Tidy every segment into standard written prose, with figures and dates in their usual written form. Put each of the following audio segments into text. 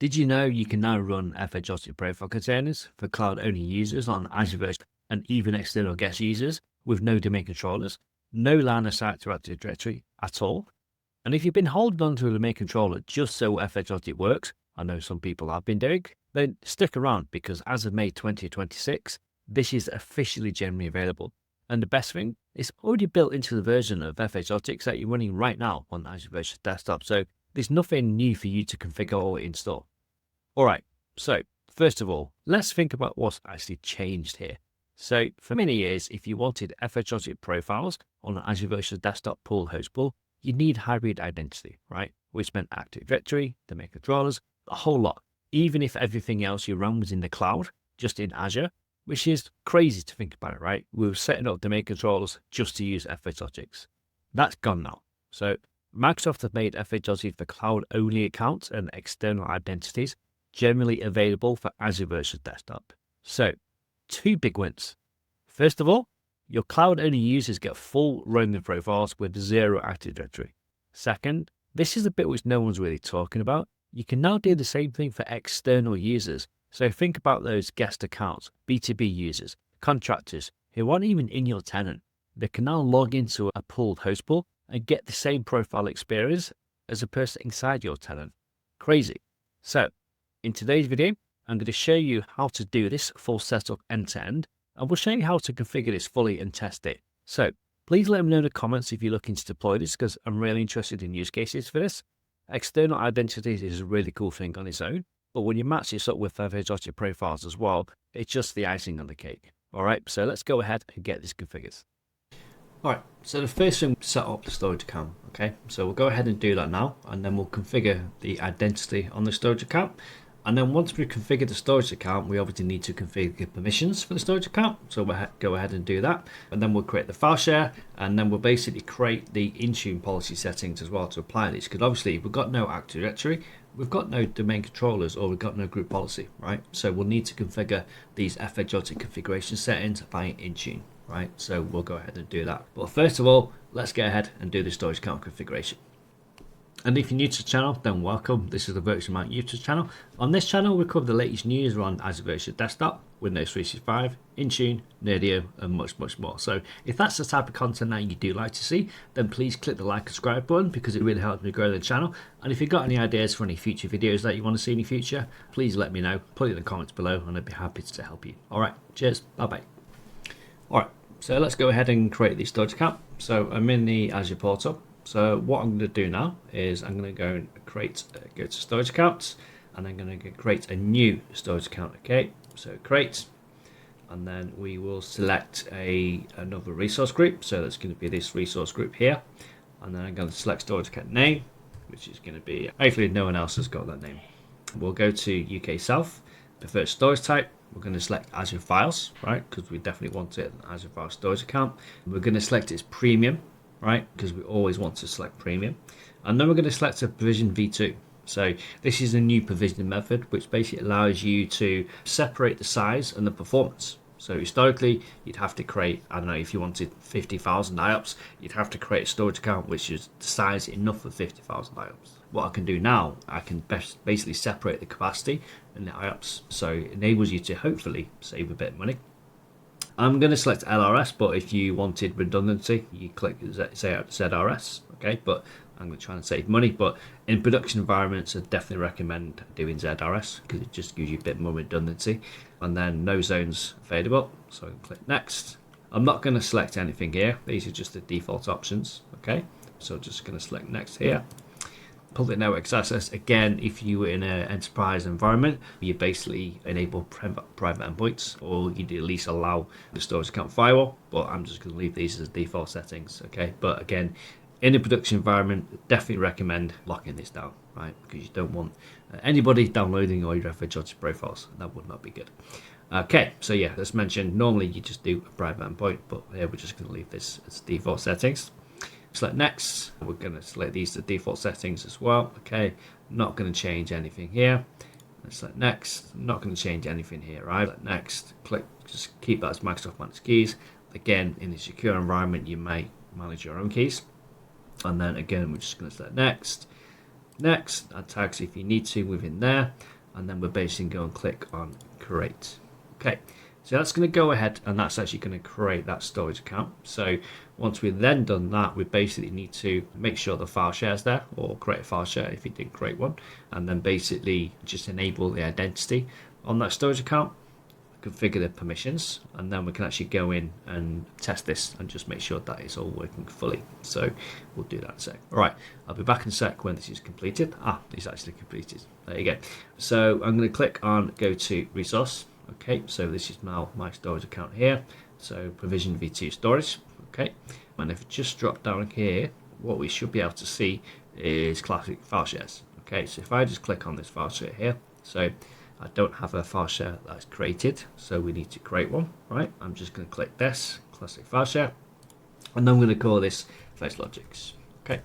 Did you know you can now run FSLogix profile containers for cloud-only users on Azure Virtual and even external guest users with no domain controllers, no line of sight to Active Directory at all? And if you've been holding on to a domain controller just so FSLogix works, I know some people have been doing, then stick around because as of May 2026, this is officially generally available. And the best thing, it's already built into the version of FSLogix that you're running right now on Azure Virtual Desktop. So there's nothing new for you to configure or install. All right, so first of all, let's think about what's actually changed here. So for many years, if you wanted FSLogix profiles on an Azure Virtual Desktop pool host pool, you need hybrid identity, right? Which meant Active Directory, domain controllers, a whole lot. Even if everything else you run was in the cloud, just in Azure, which is crazy to think about it, right? We were setting up domain controllers just to use FSLogix. That's gone now. So Microsoft have made FSLogix for cloud-only accounts and external identities generally available for Azure Virtual Desktop. So, two big wins. First of all, your cloud-only users get full roaming profiles with zero Active Directory. Second, this is a bit which no one's really talking about. You can now do the same thing for external users. So think about those guest accounts, B2B users, contractors who aren't even in your tenant. They can now log into a pooled host pool and get the same profile experience as a person inside your tenant. Crazy. So, in today's video, I'm going to show you how to do this full setup end to end, and we'll show you how to configure this fully and test it. So please let me know in the comments if you're looking to deploy this, because I'm really interested in use cases for this. External identities is a really cool thing on its own, but when you match this up with FSLogix profiles as well, it's just the icing on the cake. All right, so let's go ahead and get this configured. All right, so the first thing, set up the storage account. Okay, so we'll go ahead and do that now, and then we'll configure the identity on the storage account. And then once we configure the storage account, we obviously need to configure permissions for the storage account. So we'll go ahead and do that. And then we'll create the file share, and then we'll basically create the Intune policy settings as well to apply this. Because obviously we've got no Active Directory, we've got no domain controllers, or we've got no group policy, right? So we'll need to configure these FSLogix configuration settings via Intune, right? So we'll go ahead and do that. But first of all, let's get ahead and do the storage account configuration. And if you're new to the channel, then welcome. This is the Virtual Mount YouTube channel. On this channel, we cover the latest news around Azure Virtual Desktop, Windows 365, Intune, Nerdio, and much, much more. So if that's the type of content that you do like to see, then please click the like and subscribe button because it really helps me grow the channel. And if you've got any ideas for any future videos that you want to see in the future, please let me know. Put it in the comments below and I'd be happy to help you. All right, cheers. Bye-bye. All right, so let's go ahead and create the storage account. So I'm in the Azure portal. So what I'm going to do now is I'm going to go and go to storage accounts, and I'm going to create a new storage account. Okay, so create, and then we will select another resource group. So that's going to be this resource group here, and then I'm going to select storage account name, which is going to be, hopefully no one else has got that name. We'll go to UK South, preferred storage type. We're going to select Azure Files, right? Because we definitely want it an Azure Files storage account. We're going to select its premium, right? Because we always want to select premium. And then we're going to select a provision v2. So this is a new provisioning method, which basically allows you to separate the size and the performance. So historically, you'd have to create, I don't know, if you wanted 50,000 IOPS, you'd have to create a storage account which is the size enough for 50,000 IOPS. What I can do now, I can basically separate the capacity and the IOPS. So it enables you to hopefully save a bit of money. I'm going to select LRS, but if you wanted redundancy, you click ZRS, okay? But I'm going to try and save money. But in production environments, I definitely recommend doing ZRS because it just gives you a bit more redundancy. And then no zones available, so I can click next. I'm not going to select anything here. These are just the default options, okay? So I'm just going to select next here. Public network access, again, if you were in an enterprise environment, you basically enable private endpoints, or you at least allow the storage account firewall, but I'm just going to leave these as default settings, okay? But again, in a production environment, definitely recommend locking this down, right? Because you don't want anybody downloading all your FSLogix profiles. That would not be good. Okay, so yeah, as mentioned, normally you just do a private endpoint, but here we're just going to leave this as default settings. Select next. We're going to select these as default settings as well. Okay, not going to change anything here. Let's select next. Not going to change anything here, right? Select next. Click. Just keep that as Microsoft managed keys. Again, in a secure environment, you may manage your own keys. And then again, we're just going to select next. next, add tags if you need to within there, and then we're basically going to click on create. Okay, so that's going to go ahead and that's actually going to create that storage account. So once we've then done that, we basically need to make sure the file share is there, or create a file share if you didn't create one, and then basically just enable the identity on that storage account, configure the permissions, and then we can actually go in and test this and just make sure that it's all working fully. So we'll do that in a sec. All right, I'll be back in a sec when this is completed. It's actually completed. There you go. So I'm going to click on go to resource. Okay, so this is now my storage account here. So provision v2 storage. Okay, and if you just drop down here, what we should be able to see is classic file shares. Okay, so if I just click on this file share here, so I don't have a file share that's created, so we need to create one, right? I'm just going to click this, classic file share, and then I'm going to call this FSLogix, okay?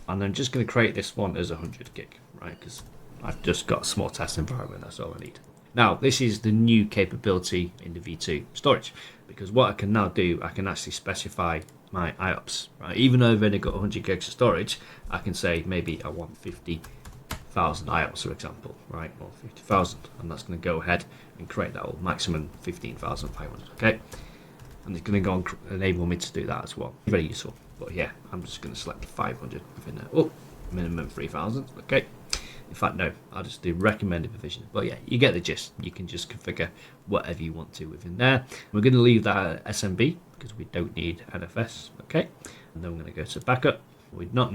And I'm just going to create this one as 100 gig, right? Because I've just got a small test environment, that's all I need. Now, this is the new capability in the V2 storage, because what I can now do, I can actually specify my IOPS, right? Even though I've only got 100 gigs of storage, I can say maybe I want 50,000 IOPS, for example, right, or 50,000, and that's going to go ahead and create that all maximum 15,500. Okay, and it's going to go and enable me to do that as well. Very useful. But yeah, I'm just going to select 500 within there. Oh, minimum 3,000. Okay. In fact, no, I'll just do recommended provision. But yeah, you get the gist. You can just configure whatever you want to within there. We're going to leave that at SMB because we don't need NFS. Okay, and then we're going to go to backup. We don't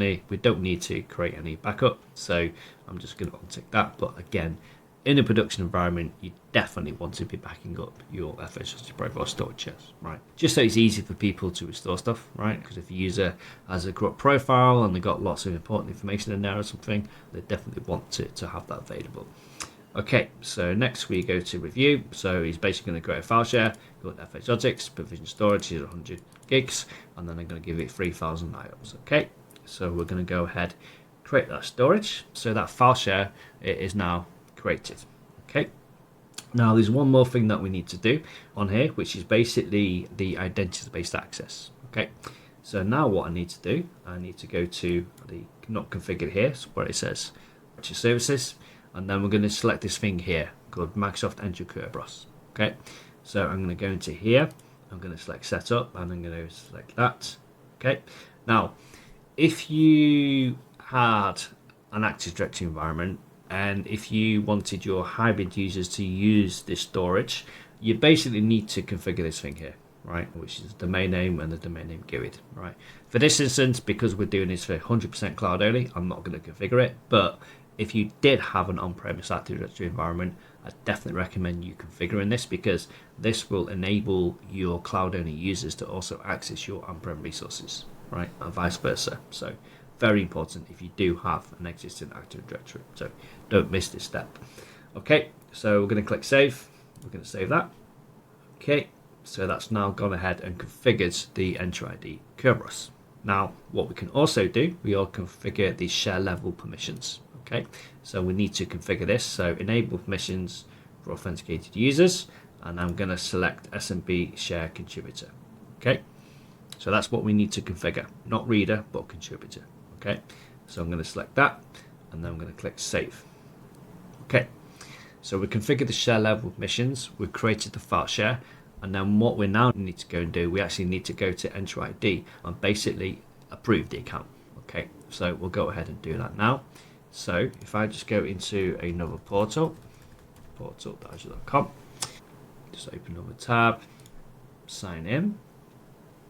need to create any backup, so I'm just going to untick that. But again, in a production environment, you definitely want to be backing up your FSLogix profile storage shares, right? Just so it's easy for people to restore stuff, right? Because if a user has a corrupt profile and they've got lots of important information in there or something, they definitely want to have that available. Okay, so next we go to review. So he's basically going to create a file share, go to FSLogix, provision storage is 100 gigs, and then I'm going to give it 3,000 IOPS. Okay, so we're going to go ahead, create that storage. So that file share is now created. Okay, now there's one more thing that we need to do on here, which is basically the identity based access. Okay, so now what I need to do, I need to go to the not configured here, so where it says Virtual Services, and then we're going to select this thing here called Microsoft Entra Kerberos. Okay, so I'm going to go into here, I'm going to select setup, and I'm going to select that. Okay, now if you had an Active Directory environment, and if you wanted your hybrid users to use this storage, you basically need to configure this thing here, right? Which is the domain name and the domain name GUID, right? For this instance, because we're doing this for 100% cloud only, I'm not going to configure it. But if you did have an on-premise Active Directory environment, I definitely recommend you configuring this, because this will enable your cloud only users to also access your on-prem resources, right? And vice versa. So very important if you do have an existing Active Directory. So don't miss this step. Okay, so we're going to click save. We're going to save that. Okay, so that's now gone ahead and configured the Entra Kerberos. Now, what we can also do, we all configure the share level permissions. Okay, so we need to configure this. So enable permissions for authenticated users, and I'm going to select SMB share contributor. Okay, so that's what we need to configure, not reader, but contributor. Okay, so I'm going to select that, and then I'm going to click save. Okay, so we configured the share level permissions, we've created the file share, and then what we now need to go and do, we actually need to go to Entra ID and basically approve the account. Okay, so we'll go ahead and do that now. So if I just go into another portal, portal.azure.com, just open another tab, sign in.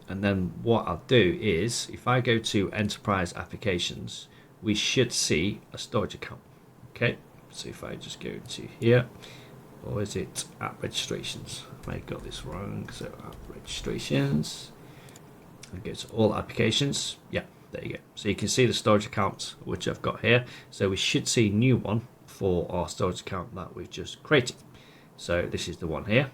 And then what I'll do is, if I go to Enterprise Applications, we should see a storage account. Okay, so if I just go to here, or is it App Registrations? I may have got this wrong. So App Registrations, and go to All Applications. Yeah, there you go. So you can see the storage accounts which I've got here. So we should see a new one for our storage account that we've just created. So this is the one here.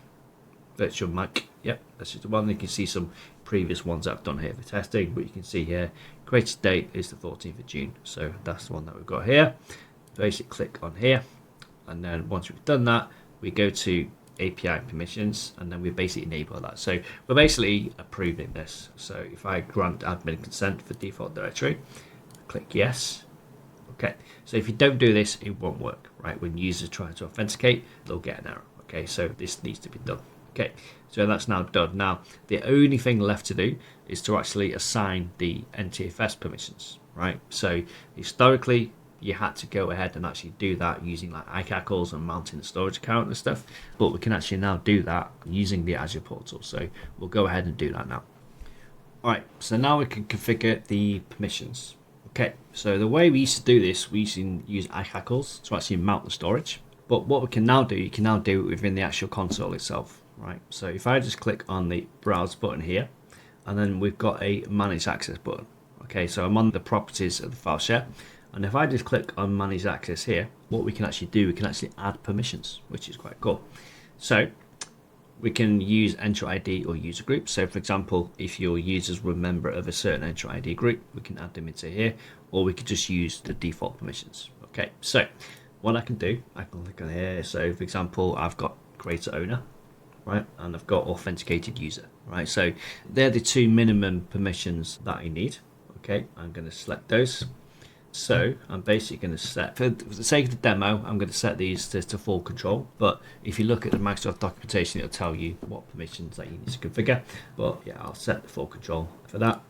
Virtual mic, yep, this is the one. You can see some previous ones I've done here for testing, but you can see here, created date is the 14th of June. So that's the one that we've got here. Basically click on here, and then once we've done that, we go to API permissions, and then we basically enable that. So we're basically approving this. So if I grant admin consent for default directory, click yes. Okay, so if you don't do this, it won't work, right? When users try to authenticate, they'll get an error. Okay, so this needs to be done. Okay, so that's now done. Now, the only thing left to do is to actually assign the NTFS permissions, right? So historically, you had to go ahead and actually do that using like iCackles and mounting the storage account and stuff, but we can actually now do that using the Azure portal. So we'll go ahead and do that now. All right, so now we can configure the permissions. Okay, so the way we used to do this, we used to use iCackles to actually mount the storage. But what we can now do, you can now do it within the actual console itself, right? So if I just click on the Browse button here, and then we've got a Manage Access button. Okay, so I'm on the properties of the file share. And if I just click on Manage Access here, what we can actually do, we can actually add permissions, which is quite cool. So we can use Entra ID or user groups. So for example, if your users were a member of a certain Entra ID group, we can add them into here, or we could just use the default permissions. Okay, so what I can do, I can click on here. So for example, I've got creator owner, right? And I've got authenticated user, right? So they're the two minimum permissions that I need. Okay, I'm going to select those. So I'm basically going to set, for the sake of the demo, I'm going to set these to full control. But if you look at the Microsoft documentation, it'll tell you what permissions that you need to configure. But yeah, I'll set the full control for that.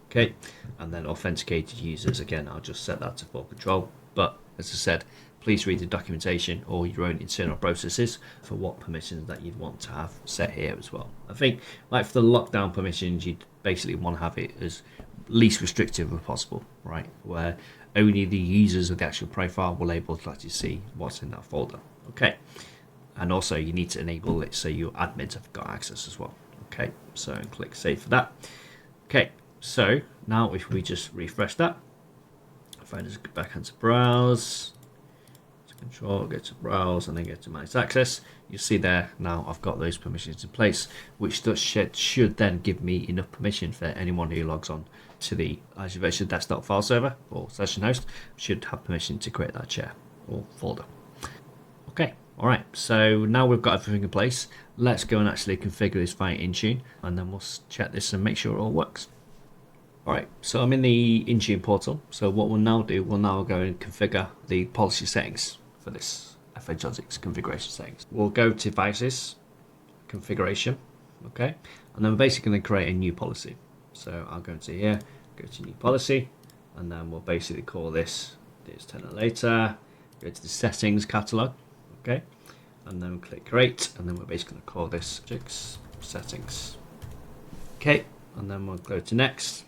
Okay, and then authenticated users, again, I'll just set that to full control. But as I said, please read the documentation or your own internal processes for what permissions that you'd want to have set here as well. I think like for the lockdown permissions, you'd basically want to have it as least restrictive as possible, right? Where only the users of the actual profile will be able to actually see what's in that folder. Okay, and also you need to enable it so your admins have got access as well. Okay, so click save for that. Okay, so now if we just refresh that, if I just go back into browse, control, go to browse, and then go to manage access, you see there now I've got those permissions in place, which should then give me enough permission for anyone who logs on to the Azure Virtual Desktop file server or session host should have permission to create that share or folder. Okay, all right, so now we've got everything in place. Let's go and actually configure this via Intune, and then we'll check this and make sure it all works. All right, so I'm in the Intune portal. So what we'll now do, we'll now go and configure the policy settings for this FSLogix configuration settings. We'll go to devices, configuration, okay, and then we're basically going to create a new policy. So I'll go into here, go to new policy, and then we'll basically call this tenant later, go to the settings catalog, okay, and then click create, and then we're basically going to call this settings, okay, and then we'll go to next,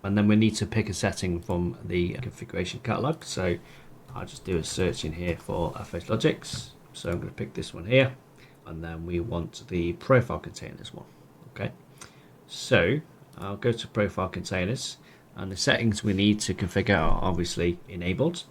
and then we need to pick a setting from the configuration catalog. So I'll just do a search in here for FSLogix. So I'm going to pick this one here, and then we want the profile containers one, okay. So I'll go to profile containers, and the settings we need to configure are obviously enabled,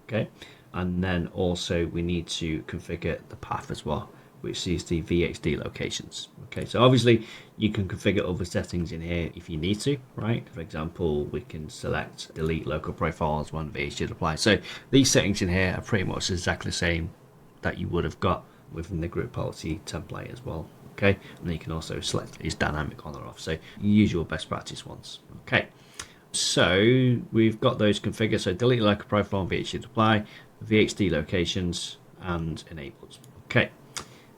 okay, and then also we need to configure the path as well, which is the VHD locations. Okay, so obviously you can configure other settings in here if you need to, right? For example, we can select delete local profiles when VHD apply. So these settings in here are pretty much exactly the same that you would have got within the group policy template as well. Okay, and then you can also select is dynamic on or off. So use your best practice ones. Okay, so we've got those configured. So delete local profile, VHD apply, VHD locations, and enabled. Okay,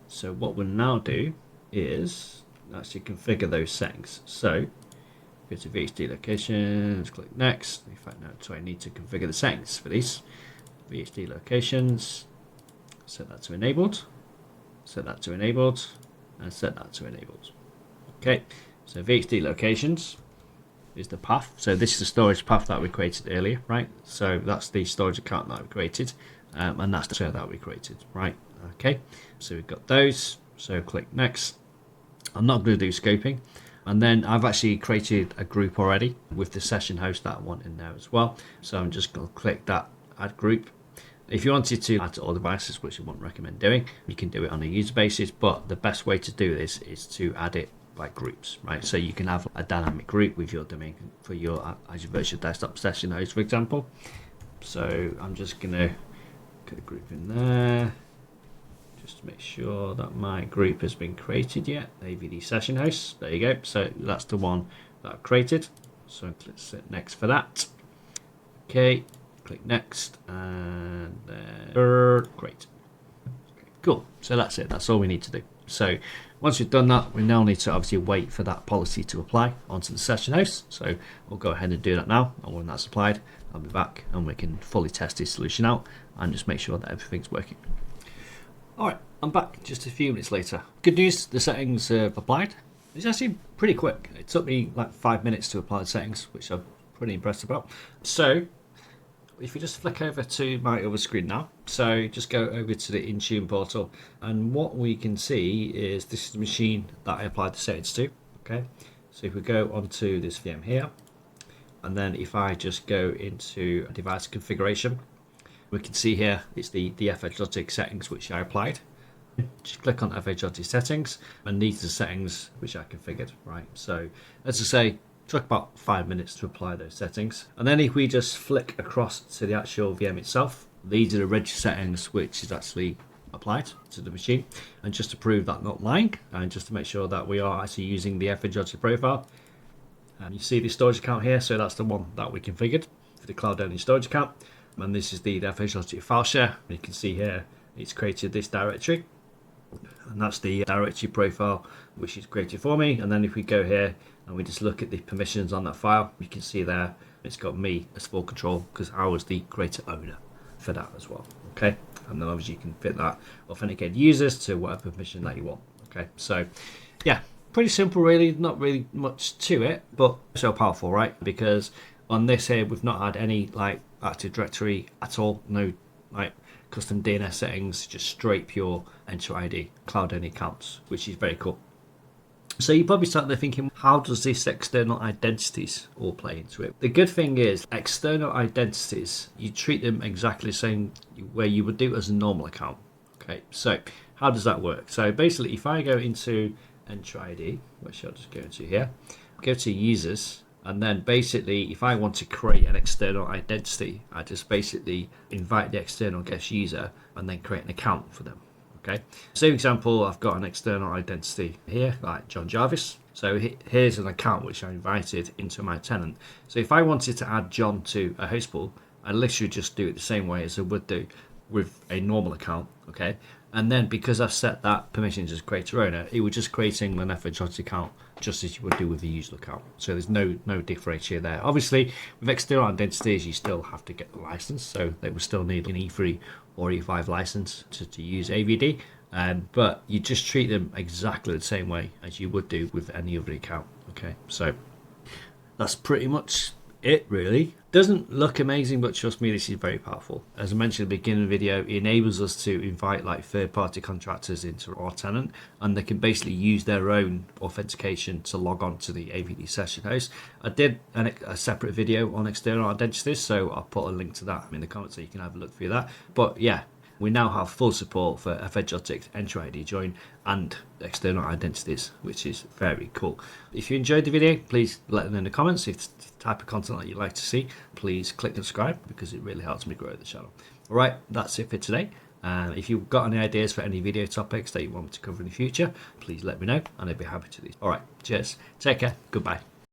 so what we'll now do is actually configure those settings. So go to VHD locations, click next. In fact, no, so I need to configure the settings for these VHD locations. Set that to enabled. Set that to enabled. And set that to enabled. Okay, so VHD locations is the path. So this is the storage path that we created earlier, right? So that's the storage account that we created, and that's the share that we created, right? Okay, so we've got those. So click next. I'm not going to do scoping, and then I've actually created a group already with the session host that I want in there as well. So I'm just going to click that add group. If you wanted to add to all devices, which I wouldn't recommend doing, you can do it on a user basis, but the best way to do this is to add it by groups, right? So you can have a dynamic group with your domain for your Azure Virtual Desktop session host, for example. So I'm just going to put a group in there, just to make sure that my group has been created yet. AVD session host, there you go. So that's the one that I've created. So let's hit next for that. Okay. Click next, and then great. Okay, cool. So that's it. That's all we need to do. So once we've done that, we now need to obviously wait for that policy to apply onto the session host. So we'll go ahead and do that now. And when that's applied, I'll be back and we can fully test this solution out and just make sure that everything's working. All right, I'm back just a few minutes later. Good news, the settings have applied. It's actually pretty quick. It took me like 5 minutes to apply the settings, which I'm pretty impressed about. So if you just flick over to my other screen now, so just go over to the Intune portal, and what we can see is this is the machine that I applied the settings to. Okay, so if we go onto this VM here, and then if I just go into device configuration, we can see here it's the FSLogix settings which I applied. Just click on FSLogix settings, and these are the settings which I configured, right? So as I say, took about 5 minutes to apply those settings. And then if we just flick across to the actual VM itself, these are the register settings which is actually applied to the machine. And just to prove that not lying, and just to make sure that we are actually using the FSLogix profile, and you see the storage account here, so that's the one that we configured for the cloud only storage account. And this is the FSLogix file share. You can see here it's created this directory, and that's the directory profile which is created for me. And then if we go here and we just look at the permissions on that file, you can see there it's got me as full control because I was the greater owner for that as well. Okay, and then obviously you can fit that authenticated users to whatever permission that you want. Okay, so yeah, pretty simple really, not really much to it, but so powerful, right? Because on this here we've not had any like Active Directory at all, no like custom DNS settings, just straight pure Entra ID cloud only accounts, which is very cool. So you probably start there thinking, how does this external identities all play into it? The good thing is external identities, you treat them exactly the same way you would do as a normal account. Okay, so how does that work? So basically if I go into Entra ID, which I'll just go into here, go to users, and then basically if I want to create an external identity, I just basically invite the external guest user and then create an account for them. Okay, so for example, I've got an external identity here, like John Jarvis. So here's an account which I invited into my tenant. So if I wanted to add John to a host pool, I literally just do it the same way as I would do with a normal account. Okay, and then because I've set that permissions as creator owner, it would just creating an FSLogix account just as you would do with a user account. So there's no differentiator there. Obviously, with external identities, you still have to get the license, so they will still need an E3 or E5 license to use AVD, but you just treat them exactly the same way as you would do with any other account. Okay, so that's pretty much it really. Doesn't look amazing, but trust me, this is very powerful. As I mentioned at the beginning of the video, it enables us to invite like third-party contractors into our tenant, and they can basically use their own authentication to log on to the AVD session host. I did a separate video on external identities, so I'll put a link to that in the comments so you can have a look through that. But yeah, we now have full support for FSLogix, Entra ID join, and external identities, which is very cool. If you enjoyed the video, please let them know in the comments. If it's the type of content that you'd like to see, please click subscribe because it really helps me grow the channel. All right, that's it for today. If you've got any ideas for any video topics that you want me to cover in the future, please let me know and I'd be happy to do. All right, cheers, take care, goodbye.